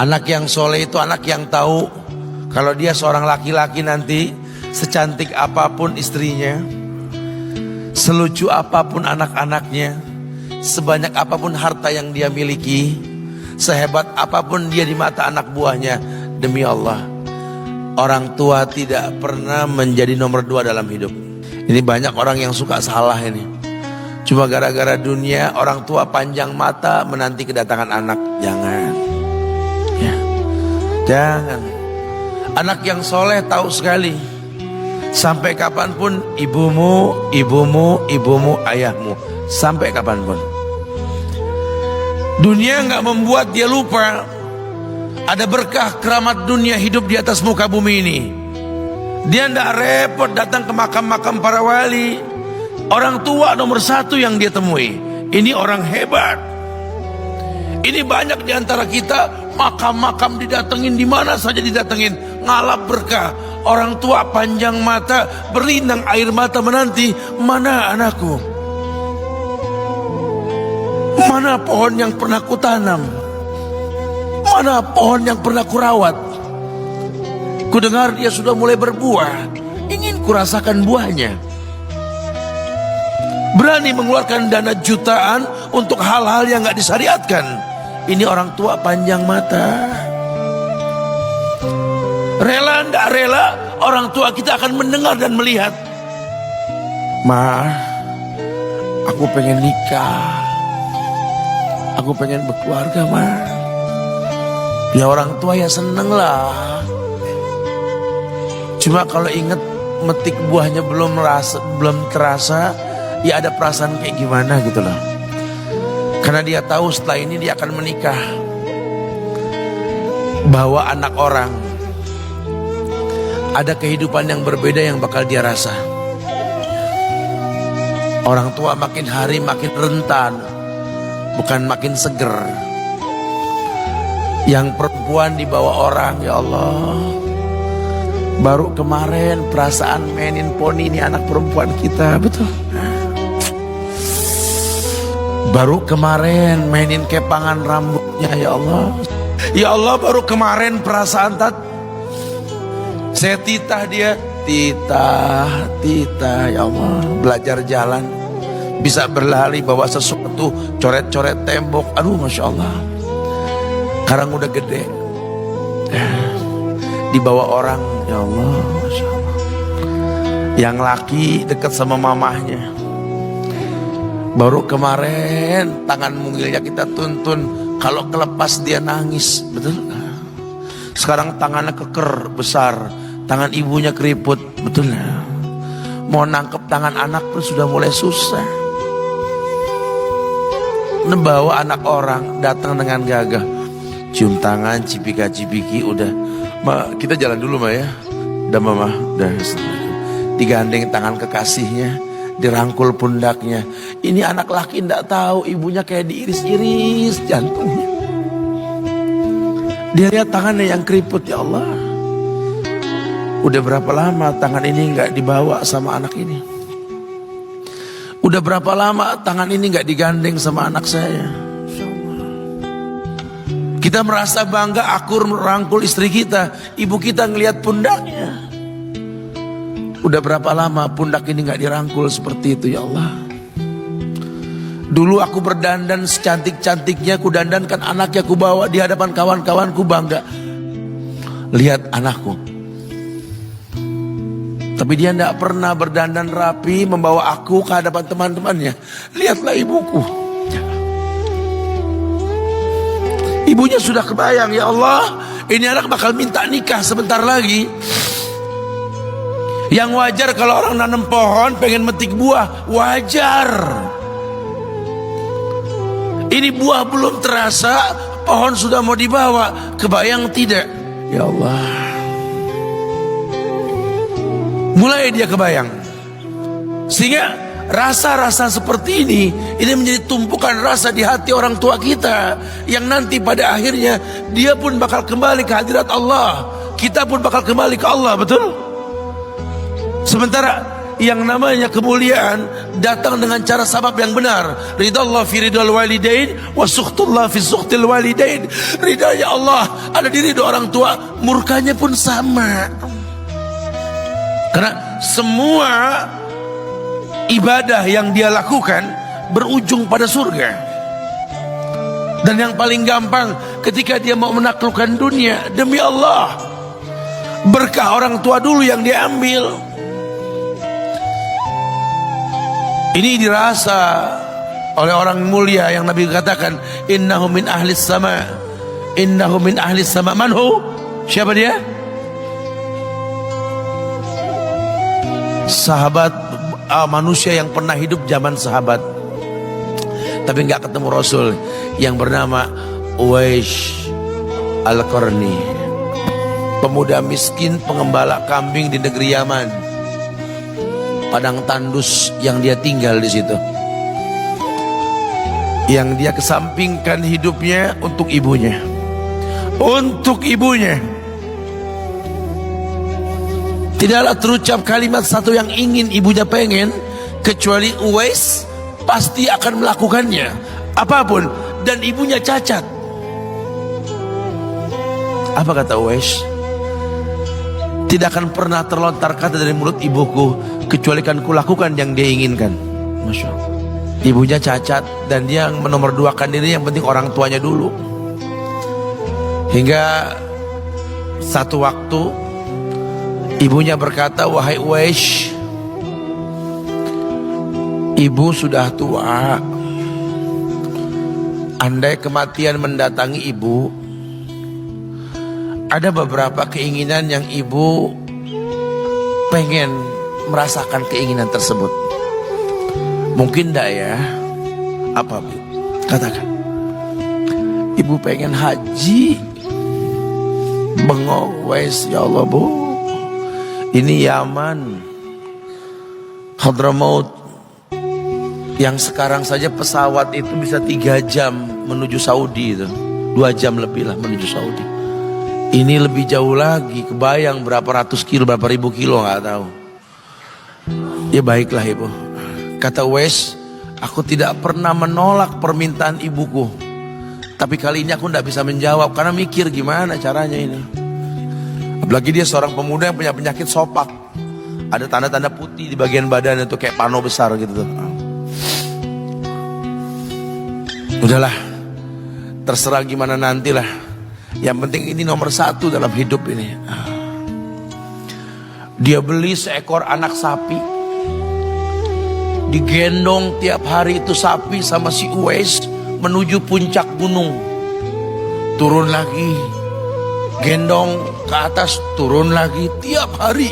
Anak yang soleh itu anak yang tahu kalau dia seorang laki-laki nanti, secantik apapun istrinya, selucu apapun anak-anaknya, sebanyak apapun harta yang dia miliki, sehebat apapun dia di mata anak buahnya, demi Allah, orang tua tidak pernah menjadi nomor 2 dalam hidup. Ini banyak orang yang suka salah ini. Cuma gara-gara dunia, orang tua panjang mata menanti kedatangan anak. Jangan ya, jangan. Anak yang soleh tahu sekali, sampai kapanpun ibumu, ayahmu, sampai kapanpun. Dunia nggak membuat dia lupa ada berkah keramat dunia hidup di atas muka bumi ini. Dia nggak repot datang ke makam-makam para wali. Orang tua nomor 1 yang dia temui. Ini orang hebat. Ini banyak di antara kita, makam-makam didatengin, di mana saja didatengin, ngalap berkah. Orang tua panjang mata, berlinang air mata menanti, mana anakku? Mana pohon yang pernah kutanam? Mana pohon yang pernah kurawat? Kudengar dia sudah mulai berbuah, ingin kurasakan buahnya. Berani mengeluarkan dana jutaan untuk hal-hal yang gak disyariatkan. Ini orang tua panjang mata. Rela ndak rela, orang tua kita akan mendengar dan melihat. Ma, aku pengen nikah, aku pengen berkeluarga, Ma. Ya orang tua ya seneng lah. Cuma kalau inget metik buahnya belum terasa, ya ada perasaan kayak gimana gitu loh. Karena dia tahu setelah ini dia akan menikah, bahwa anak orang ada kehidupan yang berbeda yang bakal dia rasa. Orang tua makin hari makin rentan, bukan makin seger. Yang perempuan dibawa orang, ya Allah. Baru kemarin perasaan mainin poni, ini anak perempuan kita, betul. Baru kemarin mainin kepangan rambutnya, ya Allah. Ya Allah, baru kemarin perasaan saya titah dia, titah, ya Allah. Belajar jalan, bisa berlari bawa sesuatu, coret-coret tembok, aduh Masya Allah. Sekarang udah gede, dibawa orang, ya Allah, Masya Allah. Yang laki dekat sama mamahnya. Baru kemarin tangan mungilnya kita tuntun, kalau kelepas dia nangis, betul. Sekarang tangannya keker besar, tangan ibunya keriput, betul. Mau nangkep tangan anak pun sudah mulai susah. Membawa anak orang datang dengan gagah, cium tangan, cipika-cipiki, udah. Ma, kita jalan dulu, Ma ya. Udah Mama, udah. Digandeng tangan kekasihnya, dirangkul pundaknya. Ini anak laki ndak tahu ibunya kayak diiris-iris jantungnya. Dia lihat tangannya yang keriput, ya Allah. Udah berapa lama tangan ini nggak dibawa sama anak ini? Udah berapa lama tangan ini nggak digandeng sama anak saya? Kita merasa bangga akur merangkul istri kita, ibu kita ngelihat pundaknya. Udah berapa lama pundak ini gak dirangkul seperti itu, ya Allah. Dulu aku berdandan secantik-cantiknya, ku dandankan anaknya, ku bawa di hadapan kawan-kawanku bangga. Lihat anakku. Tapi dia gak pernah berdandan rapi membawa aku ke hadapan teman-temannya. Lihatlah ibuku. Ibunya sudah kebayang, ya Allah, ini anak bakal minta nikah sebentar lagi. Yang wajar kalau orang nanam pohon pengen metik buah, wajar. Ini buah belum terasa, pohon sudah mau dibawa, kebayang tidak? Ya Allah. Mulai dia kebayang. Sehingga rasa-rasa seperti ini menjadi tumpukan rasa di hati orang tua kita, yang nanti pada akhirnya dia pun bakal kembali ke hadirat Allah, kita pun bakal kembali ke Allah, betul? Sementara yang namanya kemuliaan datang dengan cara sabab yang benar. Ridallah fi ridal walidain wa sukhtullah fi sukhtil walidain. Ridanya Allah ada di ridho orang tua, murkanya pun sama. Karena semua ibadah yang dia lakukan berujung pada surga. Dan yang paling gampang ketika dia mau menaklukkan dunia, demi Allah, berkah orang tua dulu yang dia ambil. Ini dirasa oleh orang mulia yang Nabi katakan, innahu min ahlis sama, innahu min ahlis sama. Manhu? Siapa dia? Sahabat, manusia yang pernah hidup zaman sahabat tapi nggak ketemu Rasul, yang bernama Uwais Al-Qarni, pemuda miskin pengembala kambing di negeri Yaman. Padang tandus yang dia tinggal di situ, yang dia kesampingkan hidupnya untuk ibunya, untuk ibunya. Tidaklah terucap kalimat satu yang ingin ibunya pengen, kecuali Uwais pasti akan melakukannya apapun, dan ibunya cacat. Apa kata Uwais? Tidak akan pernah terlontar kata dari mulut ibuku kecuali kan kulakukan yang dia inginkan. Masya Allah. Ibunya cacat dan dia menomorduakan diri, yang penting orang tuanya dulu. Hingga satu waktu ibunya berkata, wahai Uwais, ibu sudah tua. Andai kematian mendatangi ibu, ada beberapa keinginan yang ibu pengen merasakan keinginan tersebut. Mungkin enggak ya? Apa Bu? Katakan. Ibu pengen haji. Bengong, Wais, ya Allah Bu, ini Yaman, Hadramaut, yang sekarang saja pesawat itu bisa 3 jam menuju Saudi itu, 2 jam lebih lah menuju Saudi. Ini lebih jauh lagi, kebayang berapa ratus kilo, berapa ribu kilo nggak tahu. Ya baiklah ibu, kata Wes, aku tidak pernah menolak permintaan ibuku, tapi kali ini aku tidak bisa menjawab karena mikir gimana caranya ini. Apalagi dia seorang pemuda yang punya penyakit sopak, ada tanda-tanda putih di bagian badan itu kayak pano besar gitu tuh. Udahlah, terserah gimana nantilah. Yang penting ini nomor 1 dalam hidup ini. Dia beli seekor anak sapi, digendong tiap hari itu sapi sama si Uwais menuju puncak gunung. Turun lagi, gendong ke atas, turun lagi tiap hari.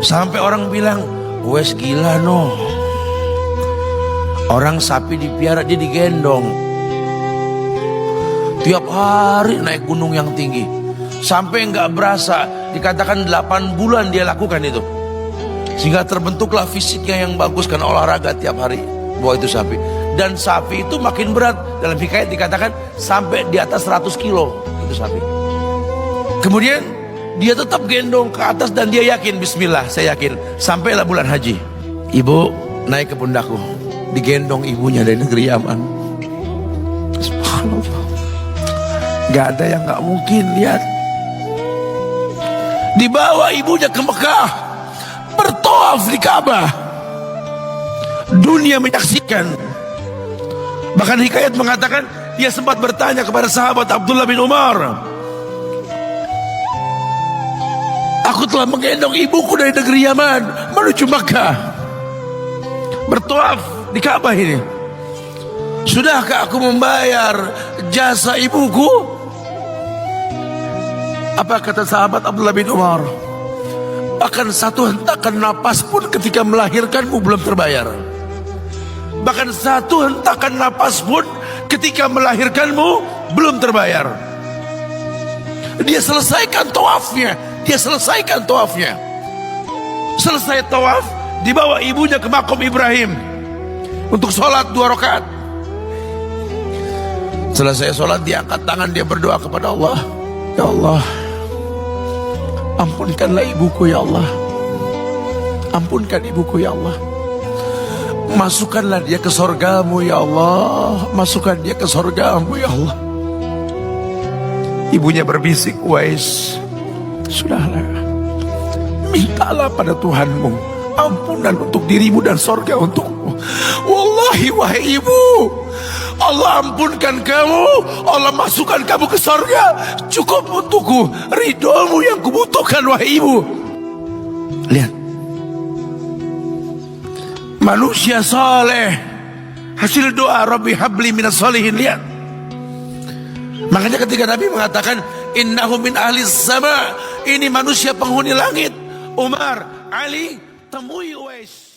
Sampai orang bilang, Uwais gila no. Orang sapi dipiara, dia digendong tiap hari naik gunung yang tinggi. Sampai nggak berasa, dikatakan 8 bulan dia lakukan itu. Sehingga terbentuklah fisiknya yang bagus karena olahraga tiap hari bawa itu sapi. Dan sapi itu makin berat, dalam hikayat dikatakan sampai di atas 100 kilo itu sapi. Kemudian dia tetap gendong ke atas dan dia yakin, bismillah saya yakin. Sampailah bulan haji, ibu naik ke pundakku, digendong ibunya dari negeri Yaman. Subhanallah, gak ada yang gak mungkin. Lihat, dibawa ibunya ke Mekah, bertawaf di Ka'bah, dunia menyaksikan. Bahkan hikayat mengatakan dia sempat bertanya kepada sahabat Abdullah bin Umar, aku telah menggendong ibuku dari negeri Yaman menuju Mekah, bertawaf di Ka'bah ini, sudahkah aku membayar jasa ibuku? Apa kata sahabat Abdullah bin Umar? Bahkan satu hentakan napas pun ketika melahirkanmu belum terbayar. Bahkan satu hentakan napas pun ketika melahirkanmu belum terbayar. Dia selesaikan tawafnya, dia selesaikan tawafnya. Selesai tawaf, dibawa ibunya ke makom Ibrahim untuk sholat 2 rakaat. Selesai sholat, dia angkat tangan, dia berdoa kepada Allah, ya Allah, ampunkanlah ibuku ya Allah. Ampunkan ibuku ya Allah. Masukkanlah dia ke sorgamu ya Allah. Masukkan dia ke sorgamu ya Allah. Ibunya berbisik, Uwais, sudahlah, mintalah pada Tuhanmu ampunan untuk dirimu dan sorga untukmu. Wallahi wahai ibu, Allah ampunkan kamu, Allah masukkan kamu ke sorga, cukup untukku. Ridhomu yang kubutuhkan wahai ibu. Lihat, manusia saleh, hasil doa Rabbi habli minas solihin. Lihat, makanya ketika Nabi mengatakan innahu min ahli sama, ini manusia penghuni langit. Umar, Ali, temui Uwais.